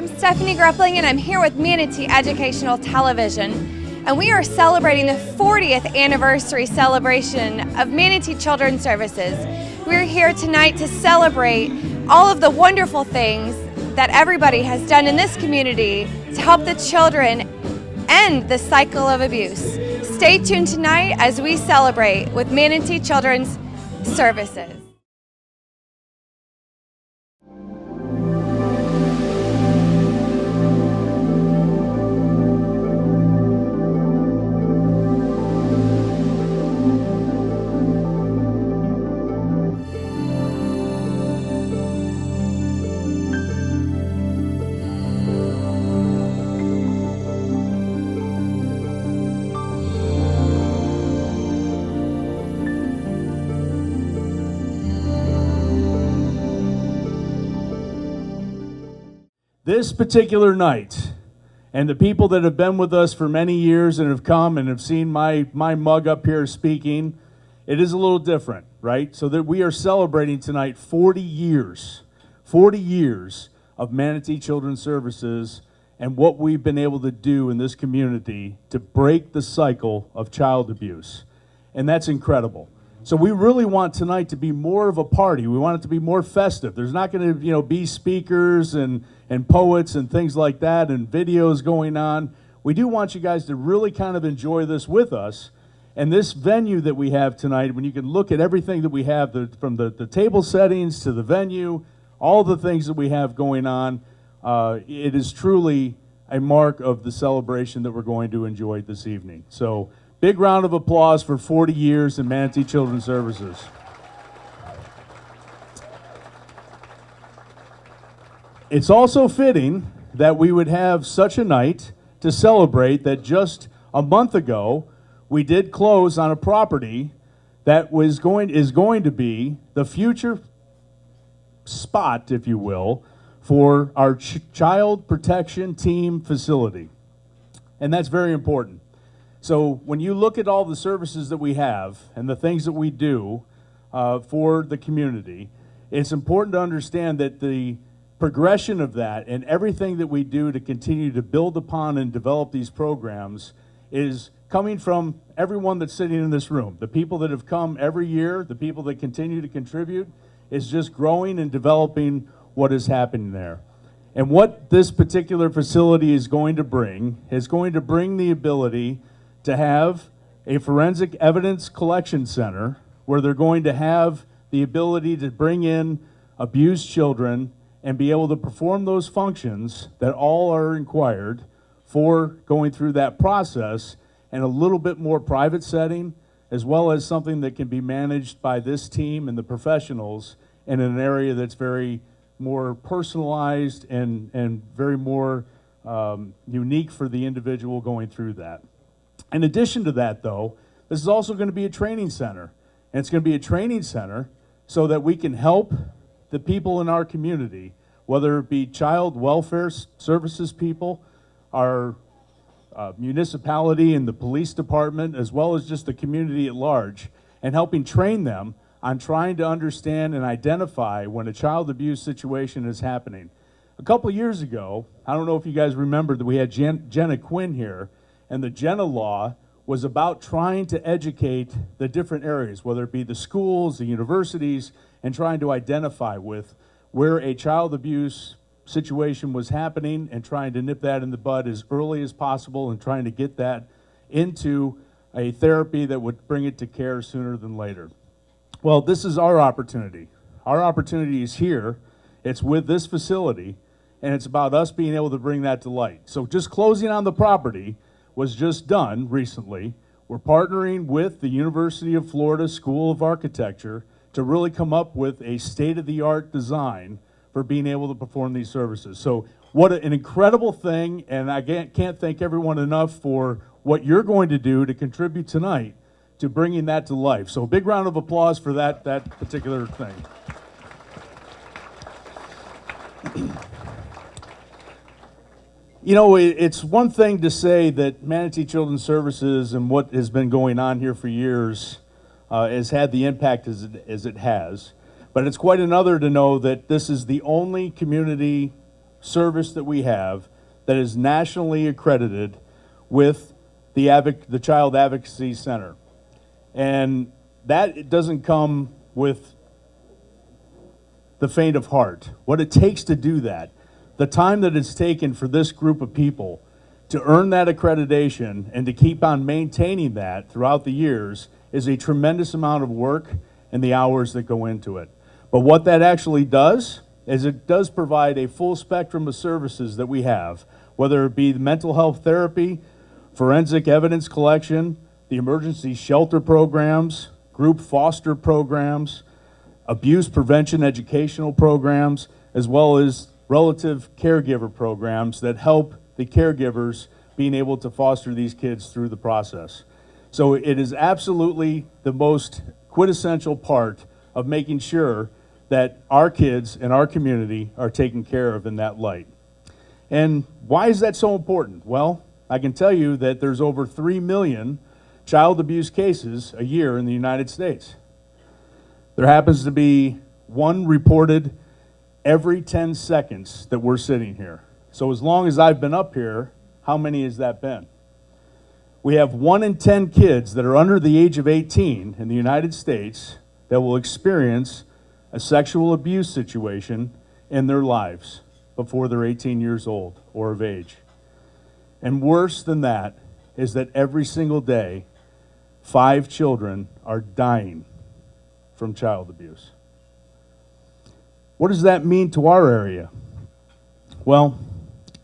I'm Stephanie Gruppling, and I'm here with Manatee Educational Television, and we are celebrating the 40th anniversary celebration of Manatee Children's Services. We're here tonight to celebrate all of the wonderful things that everybody has done in this community to help the children end the cycle of abuse. Stay tuned tonight as we celebrate with Manatee Children's Services. This particular night, and the people that have been with us for many years and have come and have seen my mug up here speaking, it is a little different, right? So that we are celebrating tonight 40 years of Manatee Children's Services and what we've been able to do in this community to break the cycle of child abuse. And that's incredible. So we really want tonight to be more of a party. We want it to be more festive. There's not going to, be speakers and poets and things like that and videos going on. We do want you guys to really kind of enjoy this with us. And this venue that we have tonight, when you can look at everything that we have, from the table settings to the venue, all the things that we have going on, it is truly a mark of the celebration that we're going to enjoy this evening. So big round of applause for 40 years in Manatee Children's Services. It's also fitting that we would have such a night to celebrate that just a month ago, we did close on a property that is going to be the future spot, if you will, for our child protection team facility. And that's very important. So when you look at all the services that we have and the things that we do for the community, it's important to understand that the progression of that and everything that we do to continue to build upon and develop these programs is coming from everyone that's sitting in this room. The people that have come every year, the people that continue to contribute, is just growing and developing what is happening there. And what this particular facility is going to bring the ability to have a forensic evidence collection center where they're going to have the ability to bring in abused children and be able to perform those functions that all are required for going through that process in a little bit more private setting, as well as something that can be managed by this team and the professionals in an area that's very more personalized and very more unique for the individual going through that. In addition to that, though, this is also going to be a training center. And it's going to be a training center so that we can help the people in our community, whether it be child welfare services people, our municipality and the police department, as well as just the community at large, and helping train them on trying to understand and identify when a child abuse situation is happening. A couple years ago, I don't know if you guys remember that we had Jenna Quinn here, and the Jenna Law was about trying to educate the different areas, whether it be the schools, the universities, and trying to identify with where a child abuse situation was happening and trying to nip that in the bud as early as possible and trying to get that into a therapy that would bring it to care sooner than later. Well, this is our opportunity. Our opportunity is here. It's with this facility, and it's about us being able to bring that to light. So just closing on the property was just done recently. We're partnering with the University of Florida School of Architecture to really come up with a state-of-the-art design for being able to perform these services. So what an incredible thing, and I can't thank everyone enough for what you're going to do to contribute tonight to bringing that to life. So a big round of applause for that particular thing. You know, it's one thing to say that Manatee Children's Services and what has been going on here for years has had the impact as it has. But it's quite another to know that this is the only community service that we have that is nationally accredited with the Child Advocacy Center. And that it doesn't come with the faint of heart. What it takes to do that, the time that it's taken for this group of people to earn that accreditation and to keep on maintaining that throughout the years is a tremendous amount of work and the hours that go into it. But what that actually does is it does provide a full spectrum of services that we have, whether it be mental health therapy, forensic evidence collection, the emergency shelter programs, group foster programs, abuse prevention educational programs, as well as relative caregiver programs that help the caregivers being able to foster these kids through the process. So it is absolutely the most quintessential part of making sure that our kids and our community are taken care of in that light. And why is that so important? Well, I can tell you that there's over 3 million child abuse cases a year in the United States. There happens to be one reported every 10 seconds that we're sitting here. So as long as I've been up here, how many has that been? We have 1 in 10 kids that are under the age of 18 in the United States that will experience a sexual abuse situation in their lives before they're 18 years old or of age. And worse than that is that every single day, 5 children are dying from child abuse. What does that mean to our area? Well,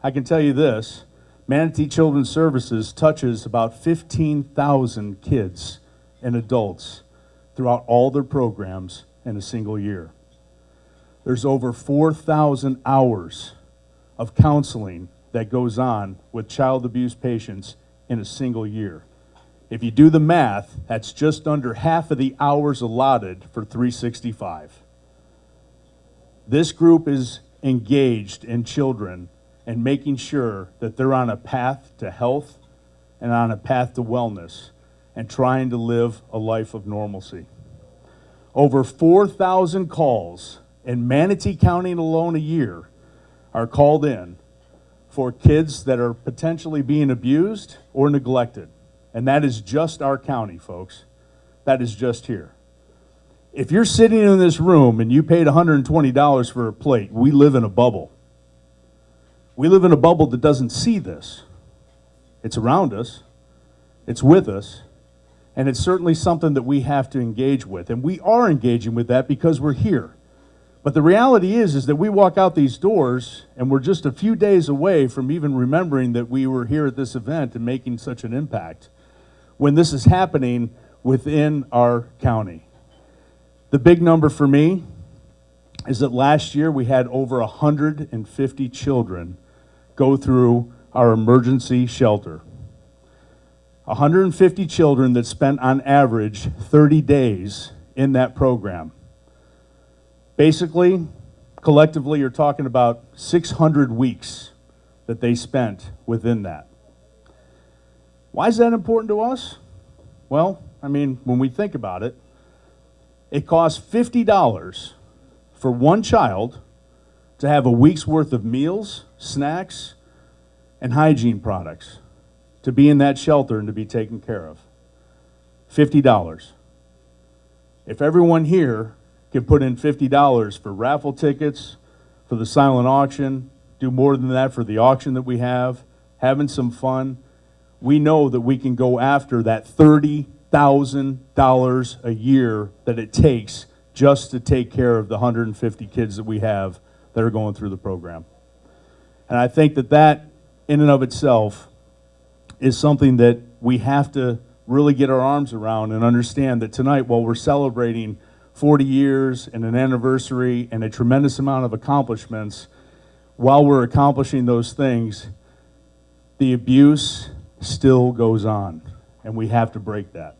I can tell you this. Manatee Children's Services touches about 15,000 kids and adults throughout all their programs in a single year. There's over 4,000 hours of counseling that goes on with child abuse patients in a single year. If you do the math, that's just under half of the hours allotted for 365. This group is engaged in children and making sure that they're on a path to health and on a path to wellness and trying to live a life of normalcy. Over 4,000 calls in Manatee County alone a year are called in for kids that are potentially being abused or neglected. And that is just our county, folks. That is just here. If you're sitting in this room and you paid $120 for a plate, we live in a bubble. We live in a bubble that doesn't see this. It's around us, it's with us, and it's certainly something that we have to engage with. And we are engaging with that because we're here. But the reality is that we walk out these doors and we're just a few days away from even remembering that we were here at this event and making such an impact when this is happening within our county. The big number for me is that last year we had over 150 children go through our emergency shelter. 150 children that spent on average 30 days in that program. Basically, collectively, you're talking about 600 weeks that they spent within that. Why is that important to us? Well, I mean, when we think about it, it costs $50 for one child to have a week's worth of meals, snacks, and hygiene products to be in that shelter and to be taken care of. $50. If everyone here can put in $50 for raffle tickets, for the silent auction, do more than that for the auction that we have, having some fun, we know that we can go after that $30,000 a year that it takes just to take care of the 150 kids that we have that are going through the program. And I think that that, in and of itself, is something that we have to really get our arms around and understand that tonight, while we're celebrating 40 years and an anniversary and a tremendous amount of accomplishments, while we're accomplishing those things, the abuse still goes on, and we have to break that.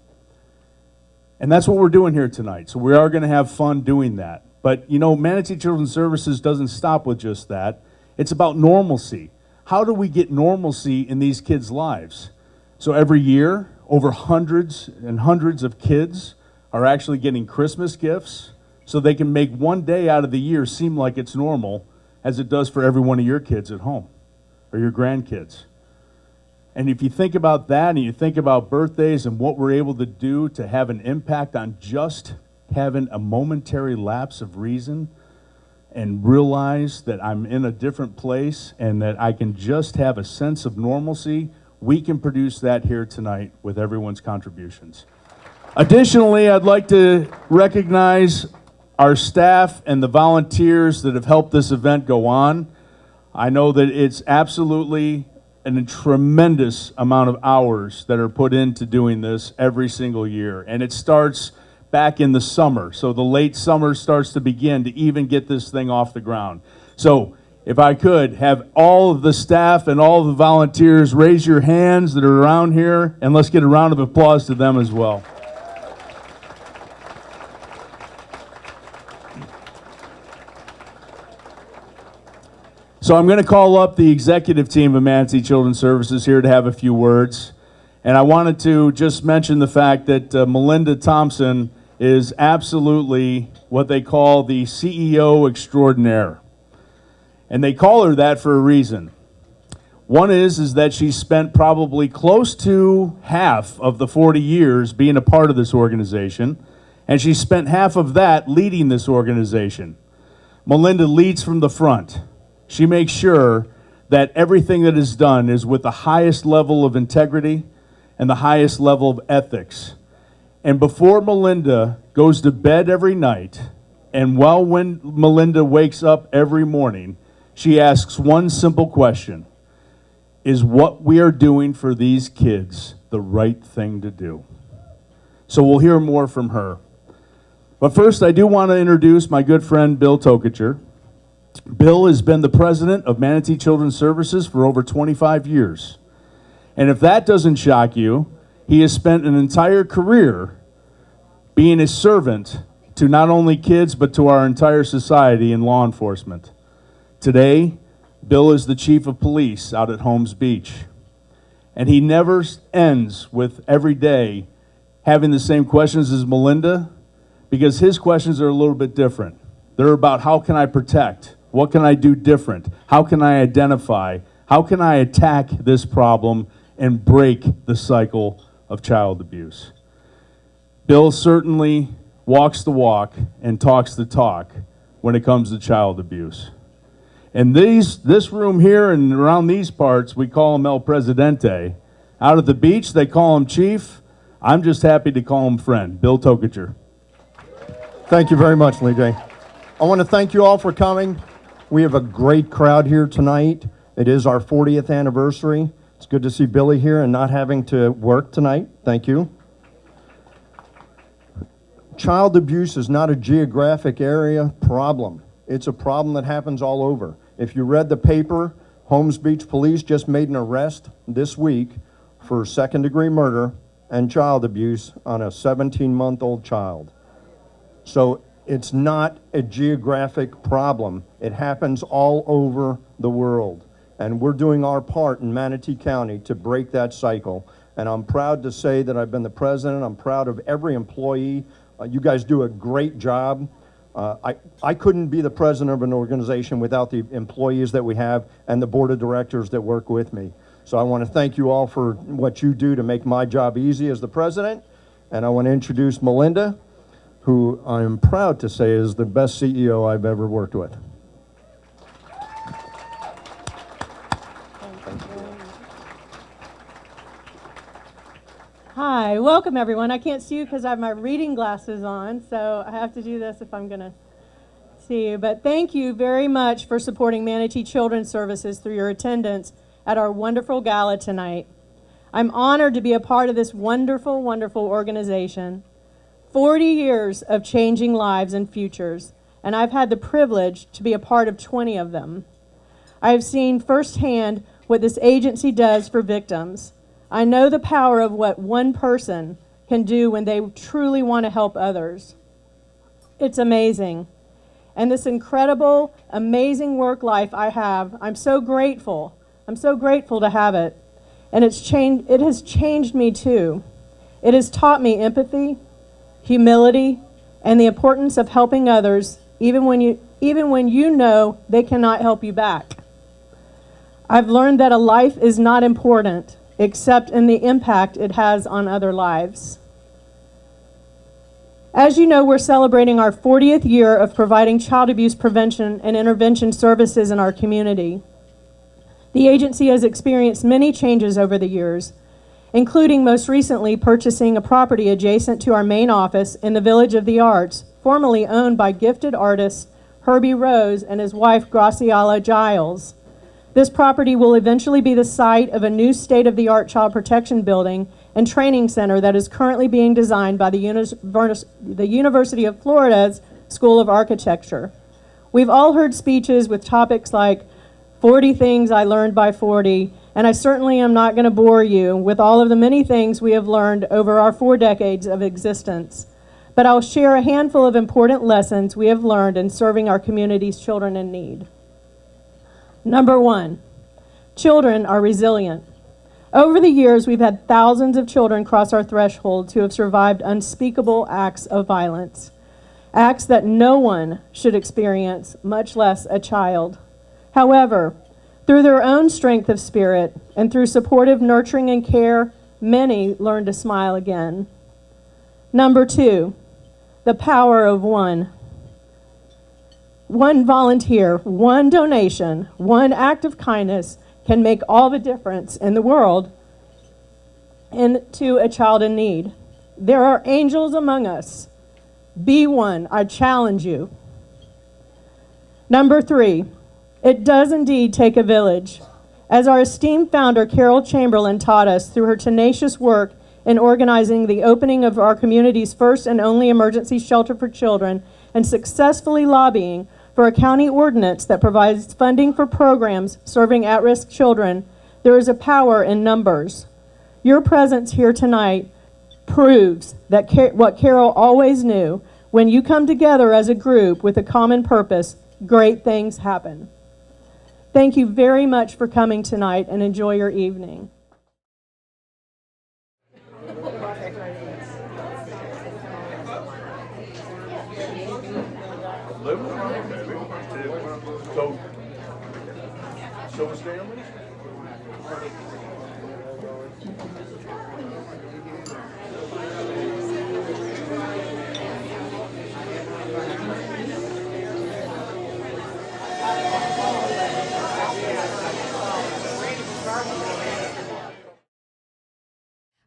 And that's what we're doing here tonight. So we are going to have fun doing that. But, you know, Manatee Children's Services doesn't stop with just that. It's about normalcy. How do we get normalcy in these kids' lives? So every year, over hundreds and hundreds of kids are actually getting Christmas gifts so they can make one day out of the year seem like it's normal, as it does for every one of your kids at home or your grandkids. And if you think about that and you think about birthdays and what we're able to do to have an impact on just having a momentary lapse of reason and realize that I'm in a different place and that I can just have a sense of normalcy, we can produce that here tonight with everyone's contributions. Additionally, I'd like to recognize our staff and the volunteers that have helped this event go on. I know that it's absolutely a tremendous amount of hours that are put into doing this every single year. And it starts back in the summer. So the late summer starts to begin to even get this thing off the ground. So if I could have all of the staff and all of the volunteers raise your hands that are around here, and let's get a round of applause to them as well. So I'm going to call up the executive team of Manatee Children's Services here to have a few words. And I wanted to just mention the fact that Melinda Thompson is absolutely what they call the CEO extraordinaire. And they call her that for a reason. One is that she spent probably close to half of the 40 years being a part of this organization, and she spent half of that leading this organization. Melinda leads from the front. She makes sure that everything that is done is with the highest level of integrity and the highest level of ethics. And before Melinda goes to bed every night, and when Melinda wakes up every morning, she asks one simple question: is what we are doing for these kids the right thing to do? So we'll hear more from her. But first, I do want to introduce my good friend, Bill Tokacher. Bill has been the president of Manatee Children's Services for over 25 years. And if that doesn't shock you, he has spent an entire career being a servant to not only kids, but to our entire society in law enforcement. Today, Bill is the chief of police out at Holmes Beach. And he never ends with every day having the same questions as Melinda, because his questions are a little bit different. They're about how can I protect? What can I do different? How can I identify? How can I attack this problem and break the cycle of child abuse? Bill certainly walks the walk and talks the talk when it comes to child abuse. And this room here and around these parts, we call him El Presidente. Out at the beach, they call him Chief. I'm just happy to call him friend. Bill Tokacher. Thank you very much, Lee J. I want to thank you all for coming. We have a great crowd here tonight. It is our 40th anniversary. It's good to see Billy here and not having to work tonight. Thank you. Child abuse is not a geographic area problem. It's a problem that happens all over. If you read the paper, Holmes Beach Police just made an arrest this week for second-degree murder and child abuse on a 17-month-old child. So it's not a geographic problem. It happens all over the world. And we're doing our part in Manatee County to break that cycle. And I'm proud to say that I've been the president. I'm proud of every employee. You guys do a great job. I couldn't be the president of an organization without the employees that we have and the board of directors that work with me. So I want to thank you all for what you do to make my job easy as the president. And I want to introduce Melinda, who I am proud to say is the best CEO I've ever worked with. Hi, welcome everyone. I can't see you because I have my reading glasses on, so I have to do this if I'm going to see you. But thank you very much for supporting Manatee Children's Services through your attendance at our wonderful gala tonight. I'm honored to be a part of this wonderful, wonderful organization. 40 years of changing lives and futures, and I've had the privilege to be a part of 20 of them. I have seen firsthand what this agency does for victims. I know the power of what one person can do when they truly want to help others. It's amazing. And this incredible, amazing work life I have, I'm so grateful. I'm so grateful to have it. And it has changed me too. It has taught me empathy, humility, and the importance of helping others even when you know they cannot help you back. I've learned that a life is not important except in the impact it has on other lives. As you know, we're celebrating our 40th year of providing child abuse prevention and intervention services in our community. The agency has experienced many changes over the years, including most recently purchasing a property adjacent to our main office in the Village of the Arts, formerly owned by gifted artist Herbie Rose and his wife Graciela Giles. This property will eventually be the site of a new state-of-the-art child protection building and training center that is currently being designed by the University of Florida's School of Architecture. We've all heard speeches with topics like 40 things I learned by 40, and I certainly am not going to bore you with all of the many things we have learned over our 4 decades of existence. But I'll share a handful of important lessons we have learned in serving our community's children in need. Number 1, children are resilient. Over the years, we've had thousands of children cross our thresholds who have survived unspeakable acts of violence, acts that no one should experience, much less a child. However, through their own strength of spirit and through supportive nurturing and care, many learn to smile again. Number 2, the power of one. One volunteer, one donation, one act of kindness can make all the difference in the world to a child in need. There are angels among us. Be one, I challenge you. Number 3, it does indeed take a village. As our esteemed founder, Carol Chamberlain, taught us through her tenacious work in organizing the opening of our community's first and only emergency shelter for children and successfully lobbying for a county ordinance that provides funding for programs serving at-risk children, there is a power in numbers. Your presence here tonight proves that what Carol always knew: when you come together as a group with a common purpose, great things happen. Thank you very much for coming tonight, and enjoy your evening. So Stanley?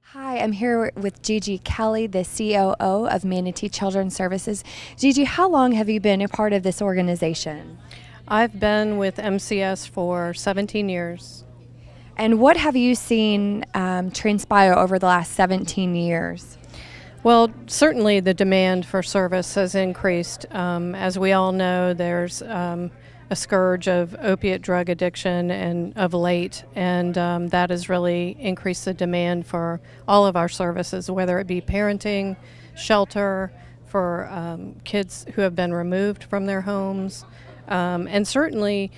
Hi, I'm here with Gigi Kelly, the COO of Manatee Children's Services. Gigi, how long have you been a part of this organization? I've been with MCS for 17 years. And what have you seen transpire over the last 17 years? Well, certainly the demand for service has increased. As we all know, there's a scourge of opiate drug addiction and of late, and that has really increased the demand for all of our services, whether it be parenting, shelter, for kids who have been removed from their homes, and certainly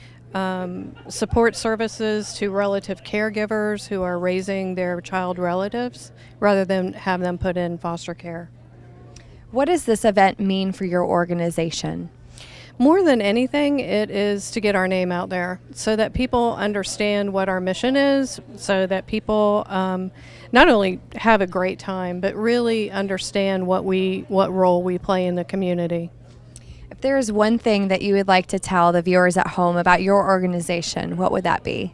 support services to relative caregivers who are raising their child relatives rather than have them put in foster care. What does this event mean for your organization? More than anything, it is to get our name out there so that people understand what our mission is, so that people not only have a great time, but really understand what role we play in the community. If there is one thing that you would like to tell the viewers at home about your organization, what would that be?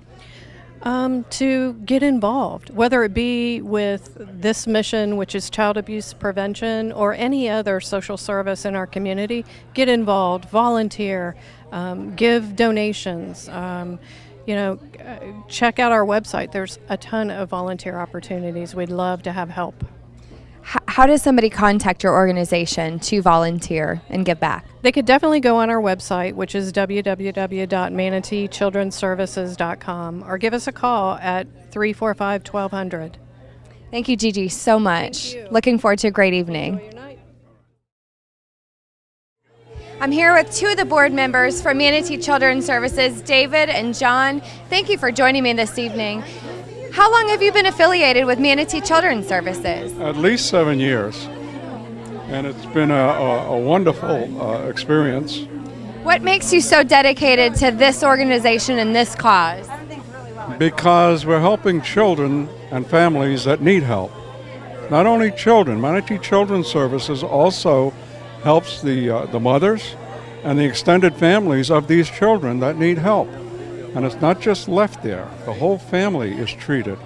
To get involved, whether it be with this mission, which is child abuse prevention, or any other social service in our community. Get involved, volunteer, give donations, check out our website. There's a ton of volunteer opportunities. We'd love to have help. How does somebody contact your organization to volunteer and give back? They could definitely go on our website, which is www.manateechildrenservices.com, or give us a call at 345-1200. Thank you, Gigi, so much. Looking forward to a great evening. I'm here with two of the board members from Manatee Children's Services, David and John. Thank you for joining me this evening. How long have you been affiliated with Manatee Children's Services? At least 7 years, and it's been a wonderful experience. What makes you so dedicated to this organization and this cause? Because we're helping children and families that need help. Not only children, Manatee Children's Services also helps the mothers and the extended families of these children that need help. And it's not just left there. The whole family is treated.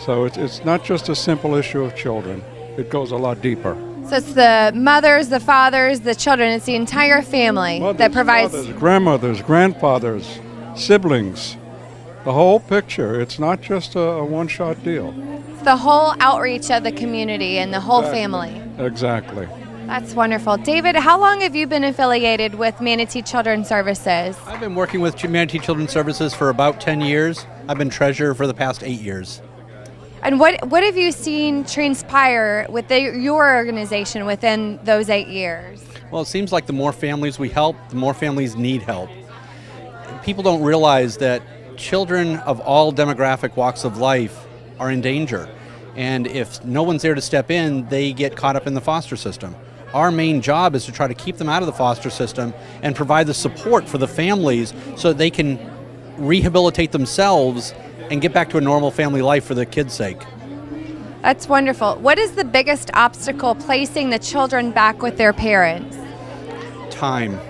So it's not just a simple issue of children. It goes a lot deeper. So it's the mothers, the fathers, the children. It's the entire family that provides... Fathers, grandmothers, grandfathers, siblings, the whole picture. It's not just a one-shot deal. It's the whole outreach of the community and the whole family. Exactly. That's wonderful. David, how long have you been affiliated with Manatee Children's Services? I've been working with Manatee Children's Services for about 10 years. I've been treasurer for the past 8 years. And what have you seen transpire with your organization within those 8 years? Well, it seems like the more families we help, the more families need help. People don't realize that children of all demographic walks of life are in danger. And if no one's there to step in, they get caught up in the foster system. Our main job is to try to keep them out of the foster system and provide the support for the families so that they can rehabilitate themselves and get back to a normal family life for the kids' sake. That's wonderful. What is the biggest obstacle placing the children back with their parents? Time.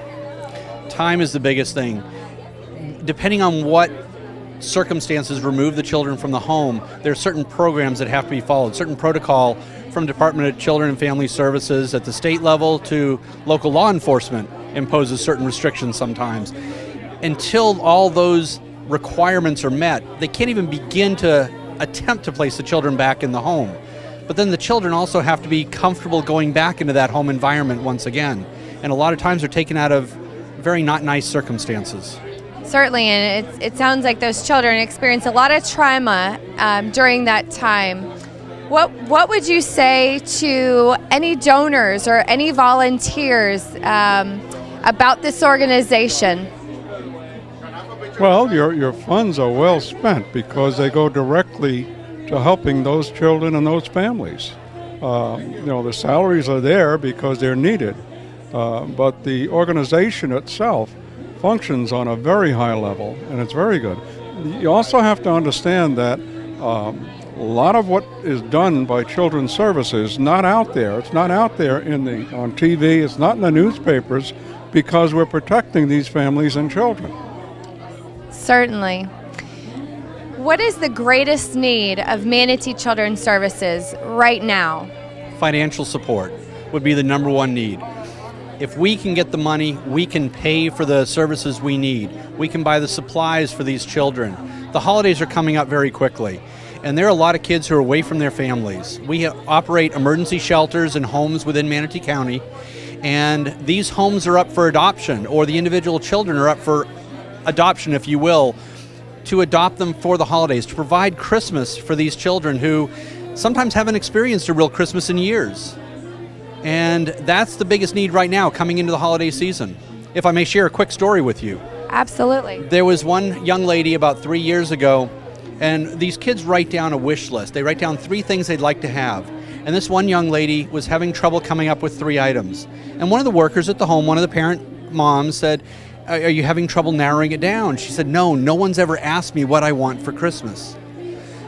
Time is the biggest thing. Depending on what circumstances remove the children from the home, there are certain programs that have to be followed, certain protocol from Department of Children and Family Services at the state level to local law enforcement imposes certain restrictions sometimes. Until all those requirements are met, they can't even begin to attempt to place the children back in the home. But then the children also have to be comfortable going back into that home environment once again. And a lot of times they're taken out of very not nice circumstances. Certainly, and it sounds like those children experience a lot of trauma during that time. What would you say to any donors or any volunteers about this organization? Well, your funds are well spent because they go directly to helping those children and those families. The salaries are there because they're needed, but the organization itself functions on a very high level, and it's very good. You also have to understand that a lot of what is done by Children's Services is not out there. It's not out there on TV. It's not in the newspapers because we're protecting these families and children. Certainly. What is the greatest need of Manatee Children's Services right now? Financial support would be the number one need. If we can get the money, we can pay for the services we need. We can buy the supplies for these children. The holidays are coming up very quickly, and there are a lot of kids who are away from their families. We operate emergency shelters and homes within Manatee County, and these homes are up for adoption, or the individual children are up for adoption, if you will, to adopt them for the holidays, to provide Christmas for these children who sometimes haven't experienced a real Christmas in years. And that's the biggest need right now coming into the holiday season. If I may share a quick story with you. Absolutely. There was one young lady about 3 years ago, and these kids write down a wish list. They write down 3 things they'd like to have. And this one young lady was having trouble coming up with 3 items. And one of the workers at the home, one of the parent moms said, "Are you having trouble narrowing it down?" She said, no one's ever asked me what I want for Christmas.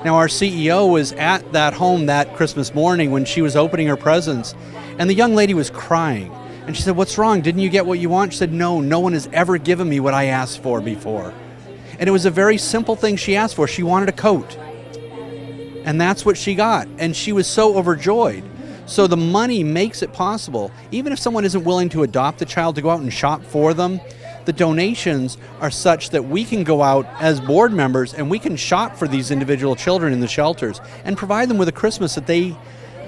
Now our CEO was at that home that Christmas morning when she was opening her presents, and the young lady was crying. And she said, "What's wrong? Didn't you get what you want?" She said, no one has ever given me what I asked for before. And it was a very simple thing she asked for. She wanted a coat. And that's what she got. And she was so overjoyed. So the money makes it possible. Even if someone isn't willing to adopt the child to go out and shop for them, the donations are such that we can go out as board members and we can shop for these individual children in the shelters and provide them with a Christmas that they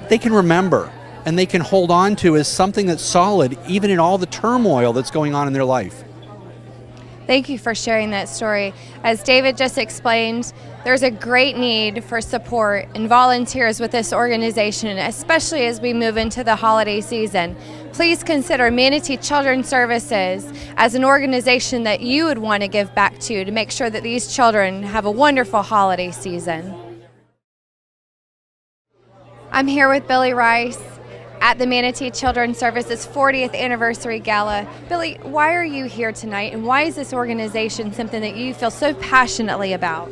they can remember and they can hold on to as something that's solid, even in all the turmoil that's going on in their life. Thank you for sharing that story. As David just explained, there's a great need for support and volunteers with this organization, especially as we move into the holiday season. Please consider Manatee Children's Services as an organization that you would want to give back to make sure that these children have a wonderful holiday season. I'm here with Billy Rice at the Manatee Children's Services 40th Anniversary Gala. Billy, why are you here tonight, and why is this organization something that you feel so passionately about?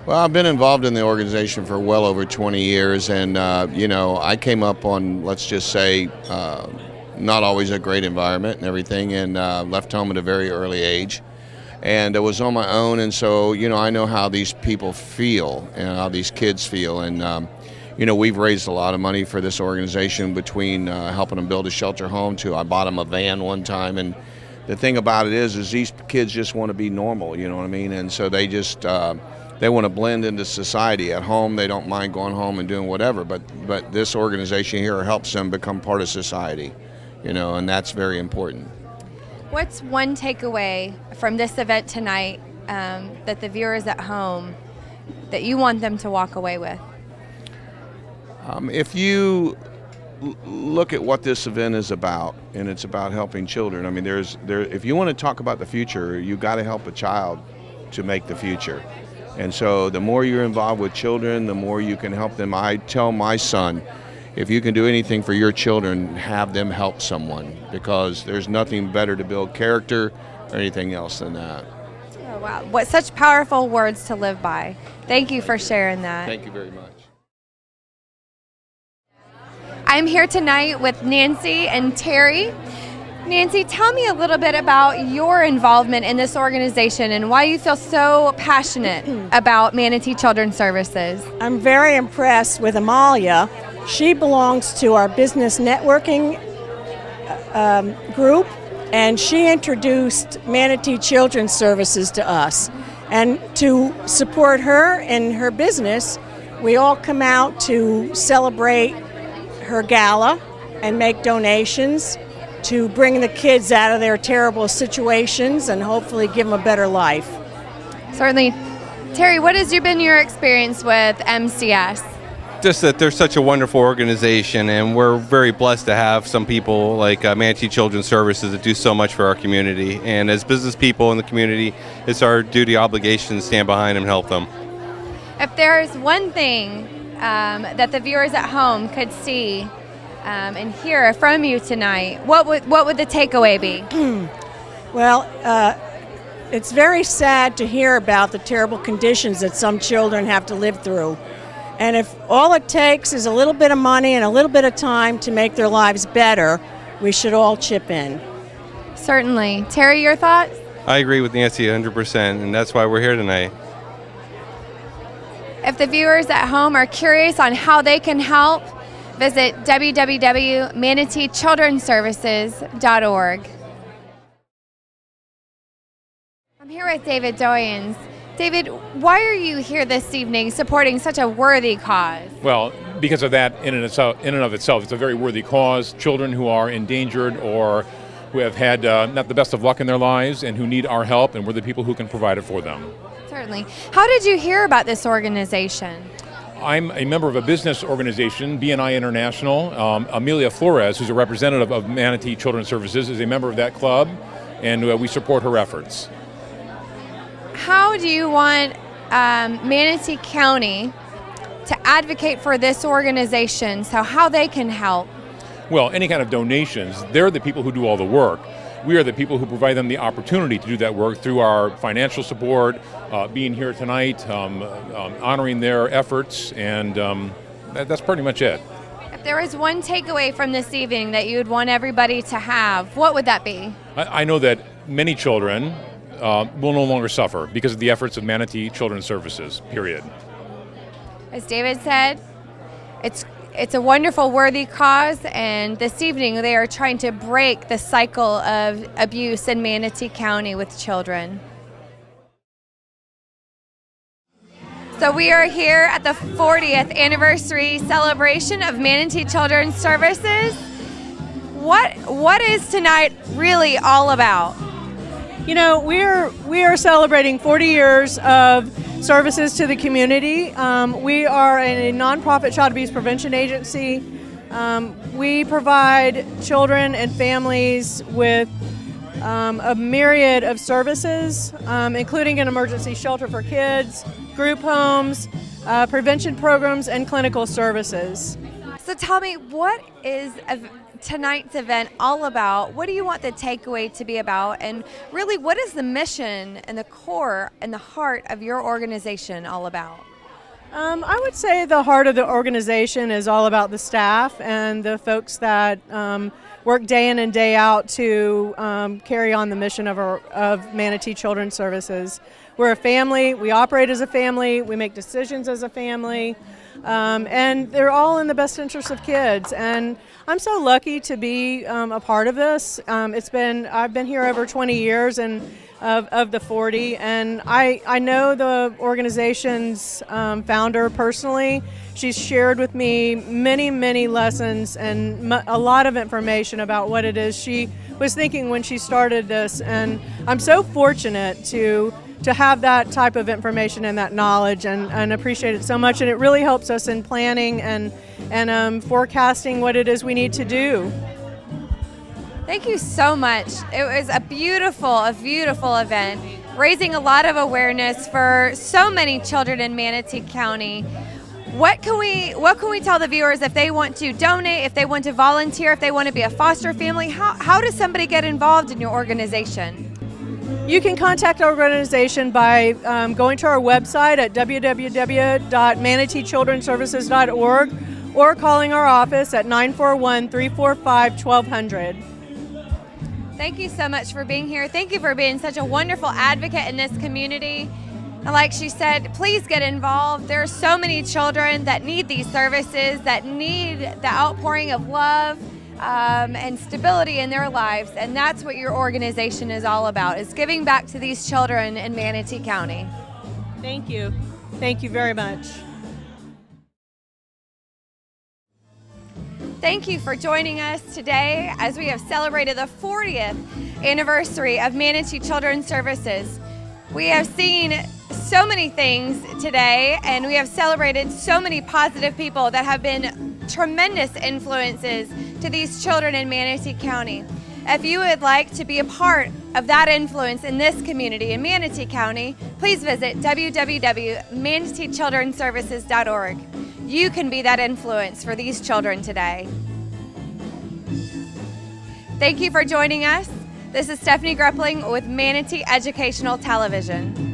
Well, I've been involved in the organization for well over 20 years, and I came up on, let's just say, not always a great environment and everything, and left home at a very early age. And I was on my own, and so, I know how these people feel and how these kids feel, and we've raised a lot of money for this organization between helping them build a shelter home to I bought them a van one time. And the thing about it is these kids just want to be normal, you know what I mean? And so they just, they want to blend into society. At home, they don't mind going home and doing whatever, but this organization here helps them become part of society, and that's very important. What's one takeaway from this event tonight that the viewers at home, that you want them to walk away with? If you look at what this event is about, and it's about helping children, I mean, if you want to talk about the future, you got to help a child to make the future. And so the more you're involved with children, the more you can help them. I tell my son, if you can do anything for your children, have them help someone, because there's nothing better to build character or anything else than that. Oh, wow. What such powerful words to live by. Thank you for sharing that. Thank you very much. I'm here tonight with Nancy and Terry. Nancy, tell me a little bit about your involvement in this organization and why you feel so passionate about Manatee Children's Services. I'm very impressed with Amalia. She belongs to our business networking group, and she introduced Manatee Children's Services to us. And to support her in her business, we all come out to celebrate her gala and make donations to bring the kids out of their terrible situations and hopefully give them a better life. Certainly. Terry, what has been your experience with MCS? Just that they're such a wonderful organization, and we're very blessed to have some people like Manatee Children's Services that do so much for our community. And as business people in the community, it's our duty obligation to stand behind them and help them. If there's one thing that the viewers at home could see and hear from you tonight, what would the takeaway be? Well, it's very sad to hear about the terrible conditions that some children have to live through. And if all it takes is a little bit of money and a little bit of time to make their lives better, we should all chip in. Certainly. Terry, your thoughts? I agree with Nancy 100%, and that's why we're here tonight. If the viewers at home are curious on how they can help, visit www.manateechildrenservices.org. I'm here with David Doyens. David, why are you here this evening supporting such a worthy cause? Well, because of that in and of itself, it's a very worthy cause. Children who are endangered or who have had not the best of luck in their lives and who need our help, and we're the people who can provide it for them. Certainly. How did you hear about this organization? I'm a member of a business organization, BNI International. Amelia Flores, who's a representative of Manatee Children's Services, is a member of that club, and we support her efforts. How do you want Manatee County to advocate for this organization, so how they can help? Well, any kind of donations, they're the people who do all the work. We are the people who provide them the opportunity to do that work through our financial support, being here tonight, honoring their efforts, and that's pretty much it. If there was one takeaway from this evening that you would want everybody to have, what would that be? I know that many children will no longer suffer because of the efforts of Manatee Children's Services, period. As David said, it's a wonderful, worthy cause, and this evening they are trying to break the cycle of abuse in Manatee County with children. So we are here at the 40th anniversary celebration of Manatee Children's Services. What is tonight really all about? You know, we are celebrating 40 years of services to the community. We are a nonprofit child abuse prevention agency. We provide children and families with a myriad of services, including an emergency shelter for kids, group homes, prevention programs, and clinical services. So tell me, what is tonight's event all about? What do you want the takeaway to be about? And really, what is the mission and the core and the heart of your organization all about? I would say the heart of the organization is all about the staff and the folks that work day in and day out to carry on the mission of Manatee Children's Services. We're a family, we operate as a family, we make decisions as a family, and they're all in the best interest of kids. And I'm so lucky to be a part of this. I've been here over 20 years and of the 40, and I know the organization's founder personally. She's shared with me many lessons and a lot of information about what it is she was thinking when she started this, and I'm so fortunate to have that type of information and that knowledge, and appreciate it so much. And it really helps us in planning and forecasting what it is we need to do. Thank you so much. It was a beautiful event, raising a lot of awareness for so many children in Manatee County. What can we tell the viewers if they want to donate, if they want to volunteer, if they want to be a foster family? How does somebody get involved in your organization? You can contact our organization by going to our website at www.manateechildrenservices.org or calling our office at 941-345-1200. Thank you so much for being here. Thank you for being such a wonderful advocate in this community. And like she said, please get involved. There are so many children that need these services, that need the outpouring of love and stability in their lives. And that's what your organization is all about, is giving back to these children in Manatee County. Thank you. Thank you very much. Thank you for joining us today as we have celebrated the 40th anniversary of Manatee Children's Services. We have seen so many things today, and we have celebrated so many positive people that have been tremendous influences to these children in Manatee County. If you would like to be a part of that influence in this community in Manatee County, please visit www.manateechildrenservices.org. You can be that influence for these children today. Thank you for joining us. This is Stephanie Gruppling with Manatee Educational Television.